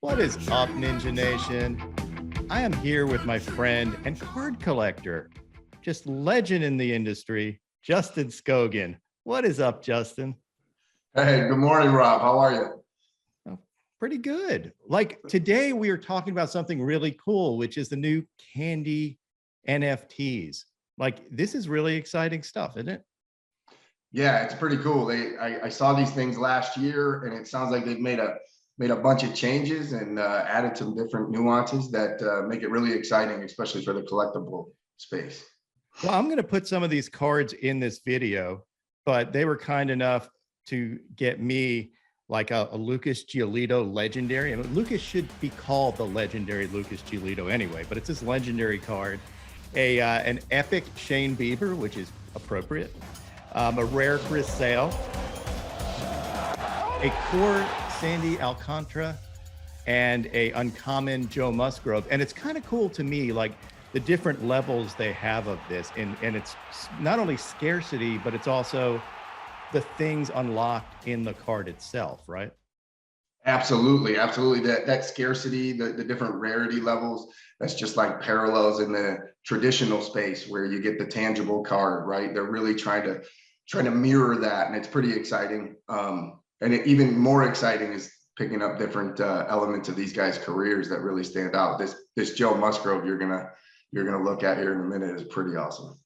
What is up, Ninja Nation? I am here with my friend and card collector, just legend in the industry, Justin Skogen. What is up, Justin? Hey, good morning, Rob. How are you? Oh, pretty good. Like today, we are talking about something really cool, which is the new candy NFTs. Like this is really exciting stuff, isn't it? Yeah, it's pretty cool. I saw these things last year, and it sounds like they've made a bunch of changes and added some different nuances that make it really exciting, especially for the collectible space. Well, I'm going to put some of these cards in this video, but they were kind enough to get me like a Lucas Giolito legendary. I mean, Lucas should be called the legendary Lucas Giolito anyway, but it's this legendary card. An epic Shane Bieber, which is appropriate. A rare Chris Sale. A core Sandy Alcantara, and a uncommon Joe Musgrove. And it's kind of cool to me, like the different levels they have of this. And it's not only scarcity, but it's also the things unlocked in the card itself, right? Absolutely, absolutely. That scarcity, the different rarity levels, that's just like parallels in the traditional space where you get the tangible card, right? They're really trying to mirror that, and it's pretty exciting. And even more exciting is picking up different elements of these guys' careers that really stand out. This Joe Musgrove you're gonna look at here in a minute is pretty awesome.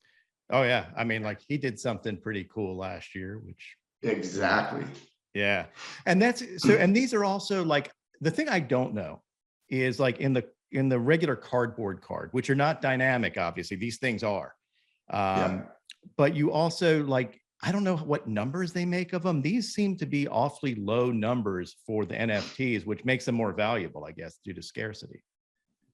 Oh yeah, I mean, like he did something pretty cool last year, which Exactly. yeah. And that's so, and these are also like the thing I don't know is like in the regular cardboard card, which are not dynamic, obviously, these things are. Yeah. But you also like, I don't know what numbers they make of them. These seem to be awfully low numbers for the NFTs, which makes them more valuable, I guess, due to scarcity.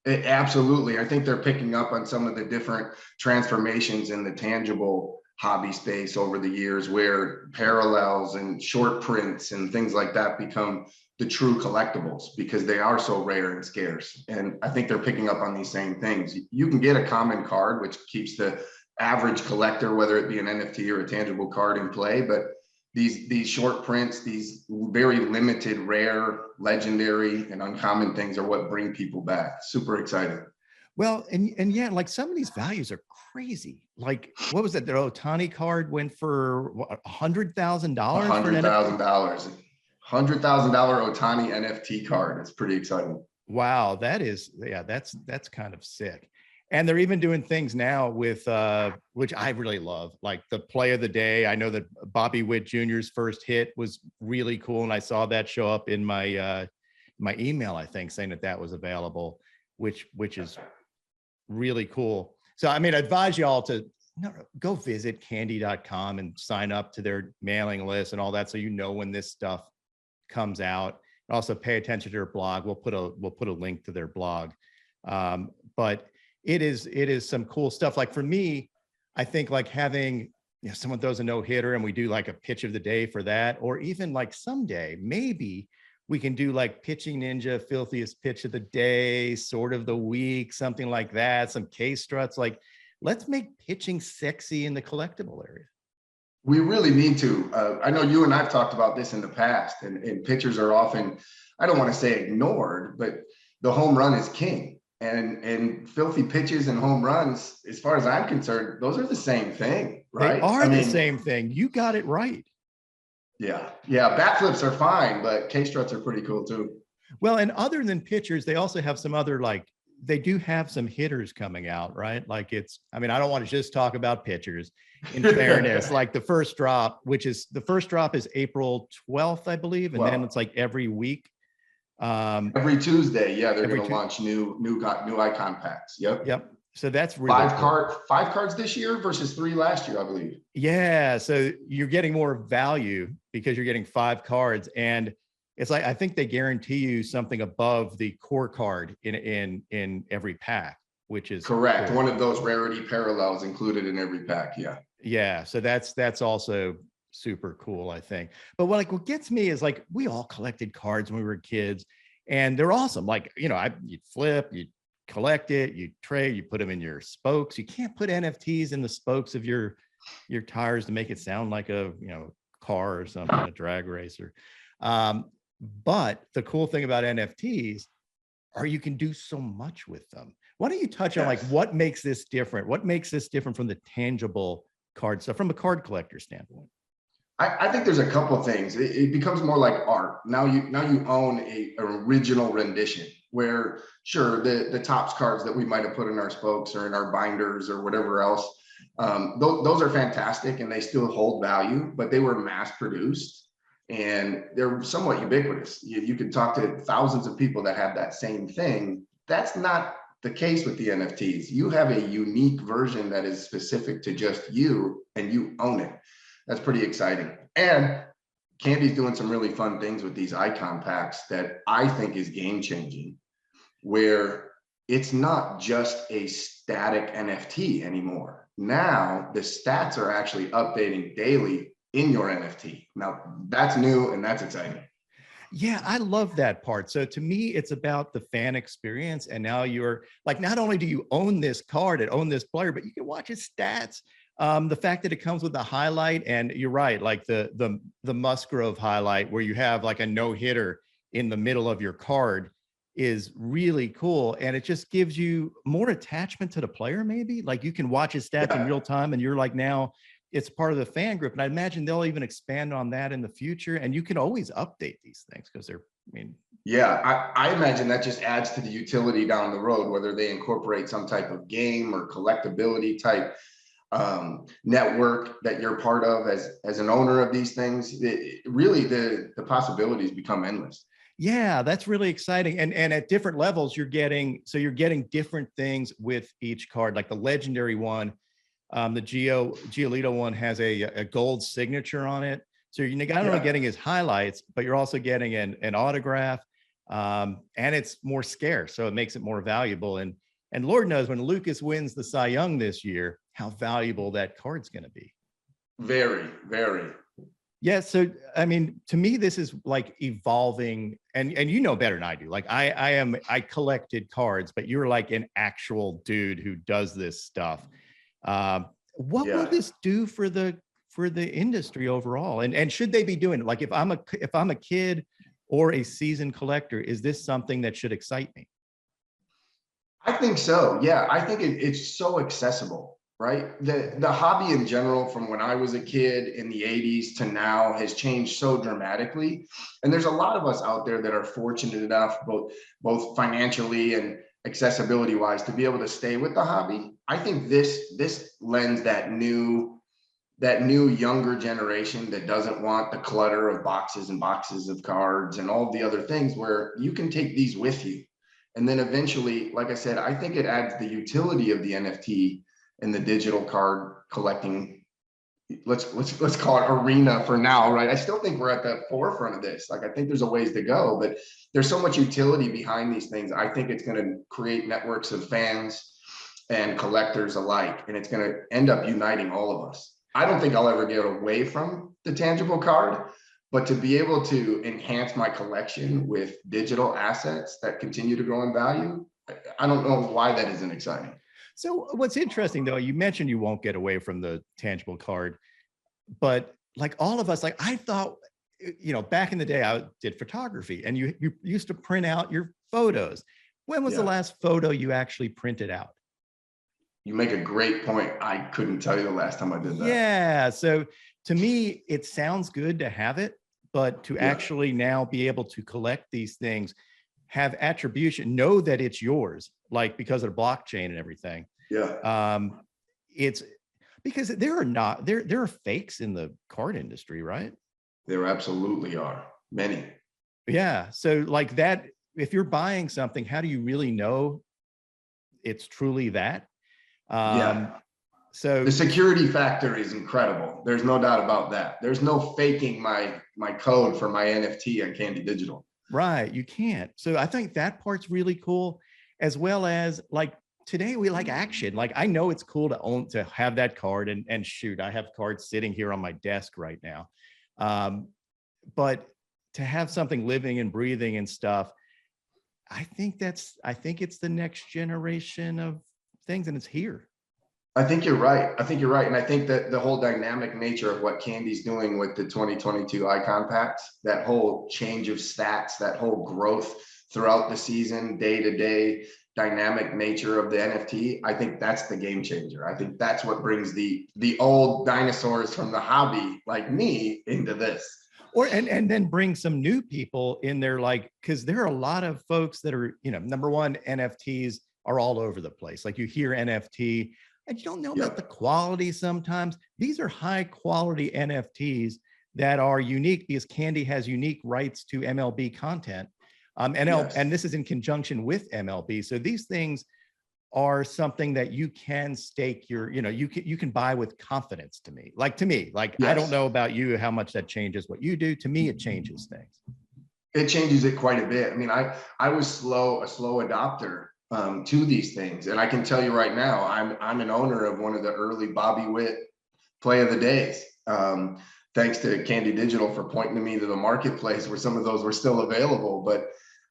Absolutely. I think they're picking up on some of the different transformations in the tangible hobby space over the years where parallels and short prints and things like that become the true collectibles because they are so rare and scarce. And I think they're picking up on these same things. You can get a common card, which keeps the average collector, whether it be an NFT or a tangible card, in play, but these short prints, these very limited, rare, legendary, and uncommon things are what bring people back. Super exciting. Well, and yeah, like some of these values are crazy. Like, what was that? The Otani card went for $100,000 for an NFT. $100,000 Otani NFT card. It's pretty exciting. Wow, that's kind of sick. And they're even doing things now with which I really love, like the play of the day. I know that Bobby Witt Jr.'s first hit was really cool, and I saw that show up in my my email, I think, saying that was available, which is really cool. So I mean, I advise you all to go visit candy.com and sign up to their mailing list and all that, so you know when this stuff comes out. And also pay attention to their blog. We'll put a link to their blog. But it is some cool stuff. Like for me, I think like having, someone throws a no-hitter and we do like a pitch of the day for that, or even like someday maybe we can do like PitchingNinja filthiest pitch of the day, sort of the week, something like that, some case struts. Like let's make pitching sexy in the collectible area. We really need to. I know you and I've talked about this in the past, and pitchers are often, I don't want to say ignored, but the home run is king. And filthy pitches and home runs, as far as I'm concerned, those are the same thing, right? They are the same thing. You got it right. Yeah. Bat flips are fine, but case struts are pretty cool too. Well, and other than pitchers, they also have some other, like, they do have some hitters coming out, right? Like I mean, I don't want to just talk about pitchers. In fairness, like the first drop is April 12th, I believe. And then it's like every week. Every Tuesday, yeah, they're going to launch new icon packs. Yep. So that's really five cards this year versus 3 last year, I believe. Yeah, so you're getting more value because you're getting 5 cards, and it's like I think they guarantee you something above the core card in every pack, which is correct. Cool. One of those rarity parallels included in every pack. Yeah. So that's also super cool, I think. But what gets me is like we all collected cards when we were kids, and they're awesome. Like, you'd flip, you'd collect it, you trade, you put them in your spokes. You can't put NFTs in the spokes of your tires to make it sound like a car or something, a drag racer. But the cool thing about NFTs are you can do so much with them. Why don't you touch on like Yes. what makes this different? What makes this different from the tangible card stuff from a card collector standpoint? I think there's a couple of things. It becomes more like art. Now you own an original rendition where sure the Topps cards that we might have put in our spokes or in our binders or whatever else, those are fantastic and they still hold value, but they were mass produced and they're somewhat ubiquitous. You can talk to thousands of people that have that same thing. That's not the case with the NFTs. You have a unique version that is specific to just you and you own it. That's pretty exciting. And Candy's doing some really fun things with these icon packs that I think is game changing, where it's not just a static NFT anymore. Now the stats are actually updating daily in your NFT. Now that's new and that's exciting. Yeah, I love that part. So to me, it's about the fan experience. And now you're like, not only do you own this card and own this player, but you can watch his stats. The fact that it comes with a highlight, and you're right, like the Musgrove highlight where you have like a no hitter in the middle of your card is really cool. And it just gives you more attachment to the player, maybe like you can watch his stats in real time and you're like, now it's part of the fan group. And I imagine they'll even expand on that in the future. And you can always update these things because they're, I mean, Yeah, I imagine that just adds to the utility down the road, whether they incorporate some type of game or collectability type network that you're part of as an owner of these things. Really the possibilities become endless. yeah, that's really exciting. And at different levels, you're getting different things with each card. Like the legendary one, the Giolito one has a gold signature on it. So you're not only getting his highlights, but you're also getting an autograph. And it's more scarce, so it makes it more valuable. And Lord knows when Lucas wins the Cy Young this year, how valuable that card's going to be. Very, very. Yeah. So, I mean, to me, this is like evolving, and you know better than I do. Like I collected cards, but you're like an actual dude who does this stuff. What will this do for the industry overall? And should they be doing it? Like if I'm a kid or a seasoned collector, is this something that should excite me? I think so. Yeah, I think it's so accessible, right? The hobby in general, from when I was a kid in the 80s to now, has changed so dramatically. And there's a lot of us out there that are fortunate enough, both financially and accessibility wise, to be able to stay with the hobby. I think this lends that new younger generation that doesn't want the clutter of boxes and boxes of cards and all the other things, where you can take these with you. And then eventually, like I said, I think it adds the utility of the NFT and the digital card collecting. Let's call it arena for now, right? I still think we're at the forefront of this. Like, I think there's a ways to go, but there's so much utility behind these things. I think it's going to create networks of fans and collectors alike, and it's going to end up uniting all of us. I don't think I'll ever get away from the tangible card, but to be able to enhance my collection with digital assets that continue to grow in value, I don't know why that isn't exciting. So what's interesting though, you mentioned you won't get away from the tangible card, but like all of us, like I thought, back in the day I did photography and you used to print out your photos. When was the last photo you actually printed out? You make a great point. I couldn't tell you the last time I did that. Yeah. So to me, it sounds good to have it, but to actually now be able to collect these things, have attribution, know that it's yours, like because of the blockchain and everything. It's because there are fakes in the card industry, right? There absolutely are many. Yeah. So like that, if you're buying something, how do you really know it's truly that? So the security factor is incredible. There's no doubt about that. There's no faking my code for my NFT on Candy Digital. Right. You can't. So I think that part's really cool, as well as like today we like action. Like I know it's cool to have that card and shoot, I have cards sitting here on my desk right now. But to have something living and breathing and stuff, I think it's the next generation of things, and it's here. I think you're right. I think you're right. And I think that the whole dynamic nature of what Candy's doing with the 2022 icon packs, that whole change of stats, that whole growth throughout the season, day to day dynamic nature of the NFT, I think that's the game changer. I think that's what brings the old dinosaurs from the hobby like me into this. Or and then bring some new people in there, like, because there are a lot of folks that are, number one, NFTs are all over the place. Like, you hear NFT and you don't know about the quality sometimes. These are high quality NFTs that are unique because Candy has unique rights to MLB content. And this is in conjunction with MLB. So these things are something that you can stake your, you can buy with confidence. To me, I don't know about you, how much that changes what you do. To me, it changes things. It changes it quite a bit. I mean, I was a slow adopter to these things, and I can tell you right now, I'm an owner of one of the early Bobby Witt play of the days. Thanks to Candy Digital for pointing me to the marketplace where some of those were still available. But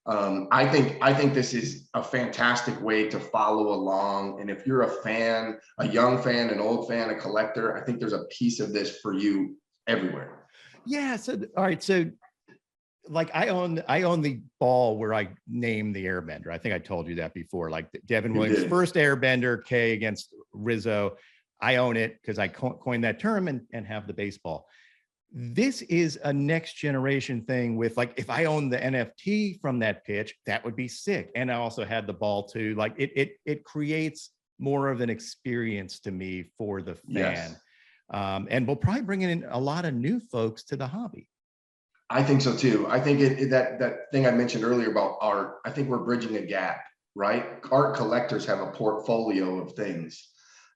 I think this is a fantastic way to follow along. And if you're a fan, a young fan, an old fan, a collector, I think there's a piece of this for you everywhere. Yeah. So, all right. So, like, I own the ball where I named the Airbender. I think I told you that before. Like, Devin Williams' first Airbender, K against Rizzo. I own it because I coined that term and have the baseball. This is a next generation thing with, like, if I own the NFT from that pitch, that would be sick. And I also had the ball too. Like, it creates more of an experience to me for the fan. And we'll probably bring in a lot of new folks to the hobby. I think so too. I think that thing I mentioned earlier about art, I think we're bridging a gap, right? Art collectors have a portfolio of things.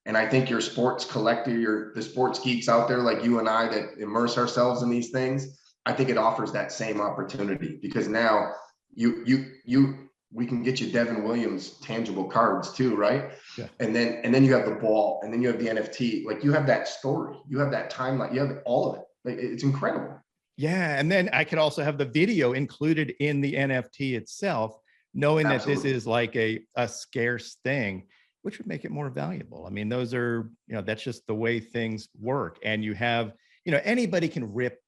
And I think your sports collector, the sports geeks out there like you and I that immerse ourselves in these things, I think it offers that same opportunity, because now we can get you Devin Williams tangible cards too, right? Yeah. And then you have the ball, and then you have the NFT. Like, you have that story, you have that timeline, you have all of it. Like, it's incredible. Yeah. And then I could also have the video included in the NFT itself, knowing that this is like a scarce thing, which would make it more valuable. I mean, those are, that's just the way things work. And you have, anybody can rip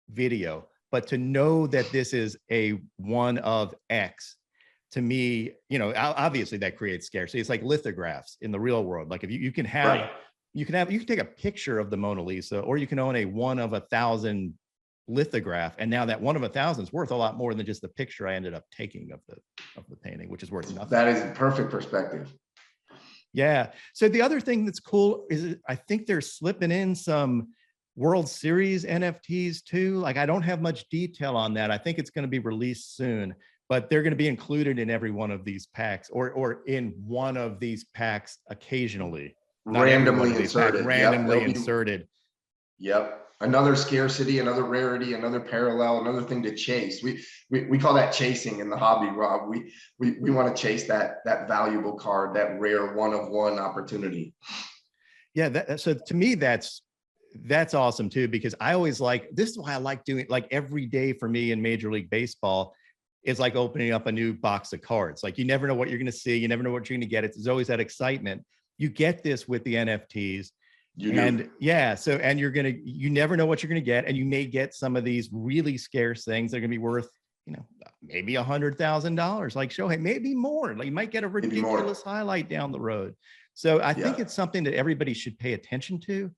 video, but to know that this is a one of X, to me, obviously that creates scarcity. It's like lithographs in the real world. Like, if you can have, you can take a picture of the Mona Lisa, or you can own a 1 of 1,000 lithograph, and now that 1 of 1,000 is worth a lot more than just the picture I ended up taking of the painting, which is worth nothing. That is a perfect perspective. Yeah. So the other thing that's cool is I think they're slipping in some World Series NFTs too. Like, I don't have much detail on that. I think it's going to be released soon, but they're going to be included in every one of these packs, or in one of these packs occasionally. Randomly inserted. Randomly inserted. Yep. Another scarcity, another rarity, another parallel, another thing to chase. We call that chasing in the hobby, Rob. We want to chase that valuable card, that rare 1 of 1 opportunity. Yeah. So to me, that's awesome too, because I always this is why I like doing, like, every day for me in Major League Baseball is like opening up a new box of cards. Like, you never know what you're going to see. You never know what you're going to get. There's always that excitement. You get this with the NFTs. You never know what you're going to get. And you may get some of these really scarce things that are going to be worth, maybe $100,000, like Shohei, maybe more. Like, you might get a ridiculous highlight down the road. So I think it's something that everybody should pay attention to.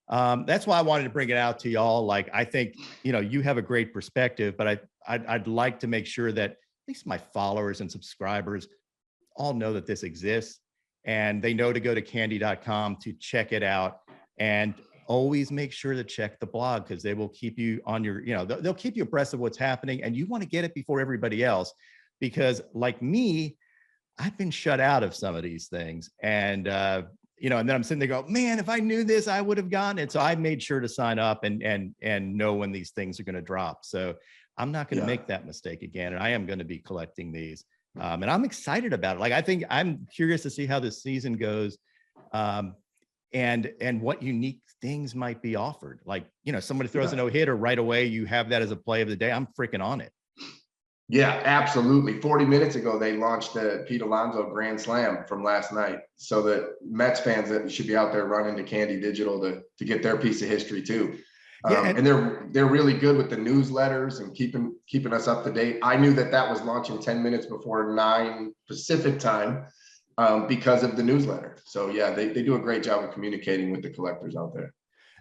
That's why I wanted to bring it out to y'all. Like, I think, you have a great perspective, but I'd like to make sure that at least my followers and subscribers all know that this exists, and they know to go to candy.com to check it out. And always make sure to check the blog, because they will keep you on your, they'll keep you abreast of what's happening, and you want to get it before everybody else, because, like me, I've been shut out of some of these things. And, and then I'm sitting there going, man, if I knew this, I would have gotten it. So I made sure to sign up and know when these things are going to drop. So I'm not going to make that mistake again. And I am going to be collecting these. And I'm excited about it. Like, I think I'm curious to see how this season goes, and what unique things might be offered. Like, somebody throws a no-hitter right away, you have that as a play of the day. I'm freaking on it. Yeah, absolutely. 40 minutes ago, they launched the Pete Alonso Grand Slam from last night. So that Mets fans that should be out there running to Candy Digital to get their piece of history too. Yeah, And they're really good with the newsletters and keeping us up to date. I knew that was launching 10 minutes before 9 Pacific time because of the newsletter. So yeah, they do a great job of communicating with the collectors out there.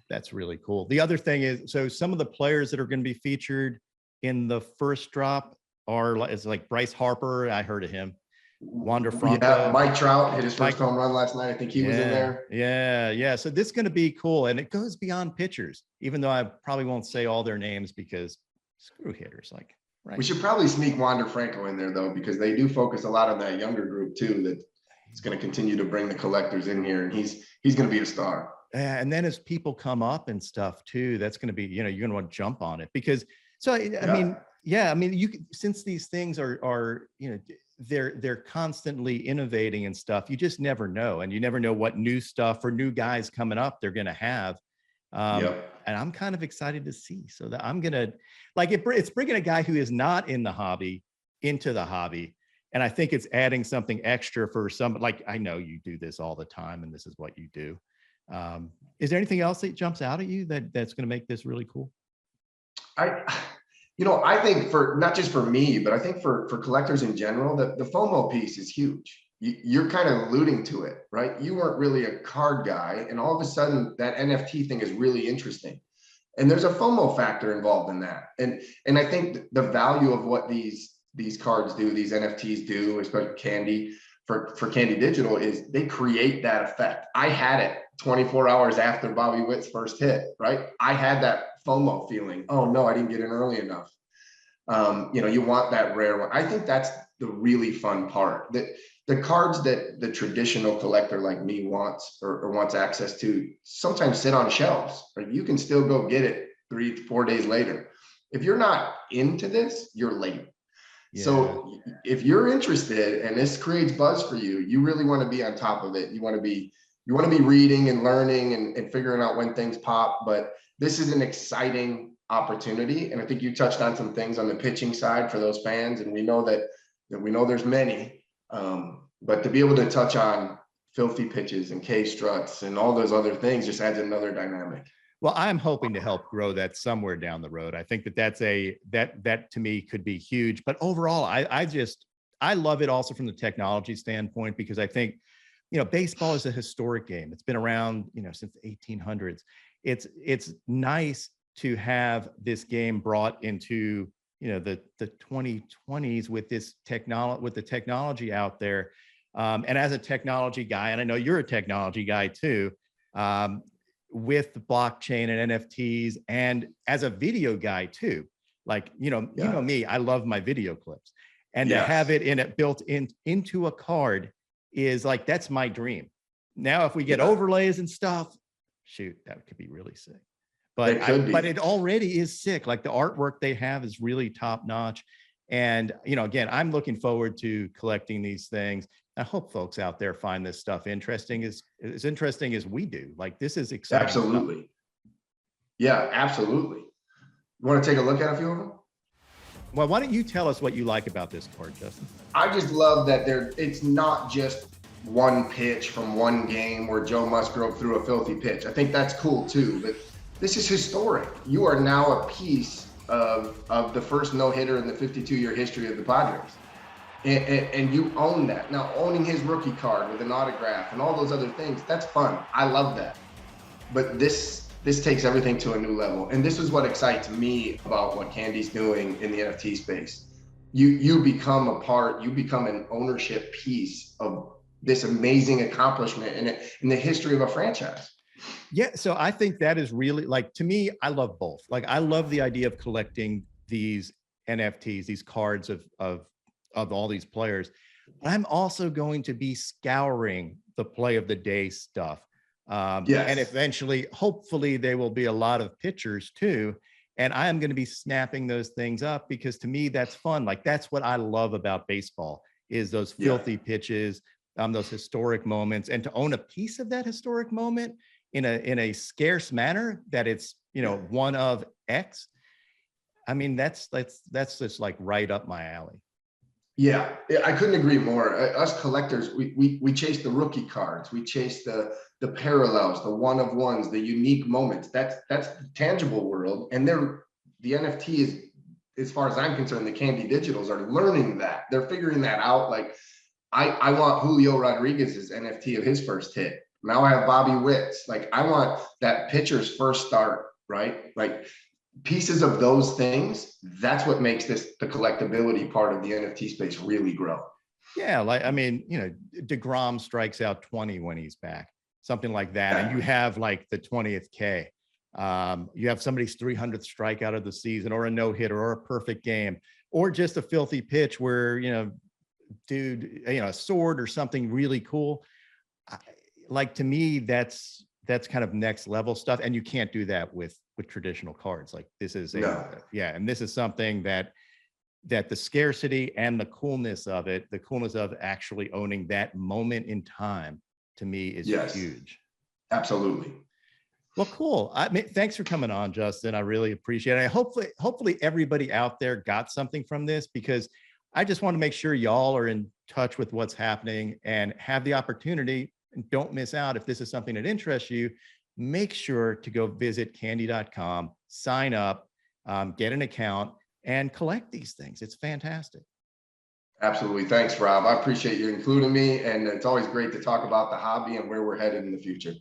that's really cool. The other thing is, so some of the players that are going to be featured in the first drop is like Bryce Harper. I heard of him. Wander Franco. Yeah, Mike Trout hit his first home run last night. I think he was in there. Yeah. So this is going to be cool. And it goes beyond pitchers, even though I probably won't say all their names because screw hitters. Like, right. We should probably sneak Wander Franco in there though, because they do focus a lot on that younger group too, that it's going to continue to bring the collectors in here, and he's going to be a star. And then as people come up and stuff too, that's going to be, you're going to want to jump on it because, so, I mean, you since these things are, they're constantly innovating and stuff, you just never know. And you never know what new stuff or new guys coming up they're going to have. And I'm kind of excited to see, so that I'm going to it's bringing a guy who is not in the hobby into the hobby. And I think it's adding something extra for some, like, I know you do this all the time and this is what you do. Is there anything else that jumps out at you that's going to make this really cool? I think for not just for me, but I think for collectors in general, the FOMO piece is huge. You're kind of alluding to it, right? You weren't really a card guy, and all of a sudden that NFT thing is really interesting. And there's a FOMO factor involved in that. And I think the value of what these cards do, these NFTs do, especially Candy, for Candy Digital, is they create that effect. I had it 24 hours after Bobby Witt's first hit, right? I had that FOMO feeling. Oh no, I didn't get in early enough. You want that rare one. I think that's the really fun part. That the cards that the traditional collector like me wants or wants access to sometimes sit on shelves. Right? You can still go get it 3 to 4 days later. If you're not into this, you're late. Yeah. So if you're interested and this creates buzz for you, you really want to be on top of it. You want to be reading and learning and figuring out when things pop. But this is an exciting opportunity. And I think you touched on some things on the pitching side for those fans. And we know that there's many, but to be able to touch on filthy pitches and K struts and all those other things just adds another dynamic. Well, I'm hoping to help grow that somewhere down the road. I think that to me could be huge, but overall, I love it also from the technology standpoint, because I think, baseball is a historic game. It's been around, since the 1800s. It's nice to have this game brought into, the 2020s with this with the technology out there. And as a technology guy, and I know you're a technology guy too, with the blockchain and NFTs, and as a video guy too, like, you know me, I love my video clips, and to have it built into a card is like, that's my dream. Now, if we get overlays and stuff, shoot, that could be really sick. But but it already is sick. Like, the artwork they have is really top notch. And, again, I'm looking forward to collecting these things. I hope folks out there find this stuff interesting, as interesting as we do. Like, this is exciting. Absolutely. Stuff. Yeah, absolutely. You want to take a look at a few of them? Well, why don't you tell us what you like about this card, Justin? I just love that it's not just one pitch from one game where Joe Musgrove threw a filthy pitch. I think that's cool too, but this is historic. You are now a piece of the first no-hitter in the 52-year history of the Padres. And you own that. Now, owning his rookie card with an autograph and all those other things, that's fun. I love that. But this takes everything to a new level. And this is what excites me about what Candy's doing in the NFT space. You become you become an ownership piece of this amazing accomplishment in the history of a franchise. Yeah, so I think that is really, like, to me, I love both. Like, I love the idea of collecting these NFTs, these cards of all these players. But I'm also going to be scouring the play of the day stuff. And eventually, hopefully, there will be a lot of pitchers too. And I am going to be snapping those things up, because to me, that's fun. Like, that's what I love about baseball, is those filthy pitches, those historic moments, and to own a piece of that historic moment in a scarce manner that it's, one of X. I mean, that's just like right up my alley. Yeah, I couldn't agree more. Us collectors, we chase the rookie cards, we chase the parallels, the one of ones, the unique moments. That's the tangible world, and the NFT is, as far as I'm concerned, the Candy Digitals are learning that. They're figuring that out. Like I want Julio Rodriguez's NFT of his first hit. Now I have Bobby Witt's. Like I want that pitcher's first start, right? Like pieces of those things, that's what makes this the collectability part of the NFT space really grow. Yeah, like I mean, you know, DeGrom strikes out 20 when he's back, something like that, and you have like the 20th K. You have somebody's 300th strikeout of the season, or a no hitter, or a perfect game, or just a filthy pitch where, you know, dude, you know, a sword or something really cool. Like to me, that's kind of next level stuff, and you can't do that with traditional cards. Like this is yeah, and this is something that the scarcity and the coolness of it, the coolness of actually owning that moment in time, to me is huge. Absolutely. Well, cool. I mean, thanks for coming on, Justin. I really appreciate it. Hopefully everybody out there got something from this, because I just want to make sure y'all are in touch with what's happening and have the opportunity, and don't miss out. If this is something that interests you, make sure to go visit candy.com, sign up, get an account, and collect these things. It's fantastic. Absolutely. Thanks, Rob. I appreciate you including me. And it's always great to talk about the hobby and where we're headed in the future.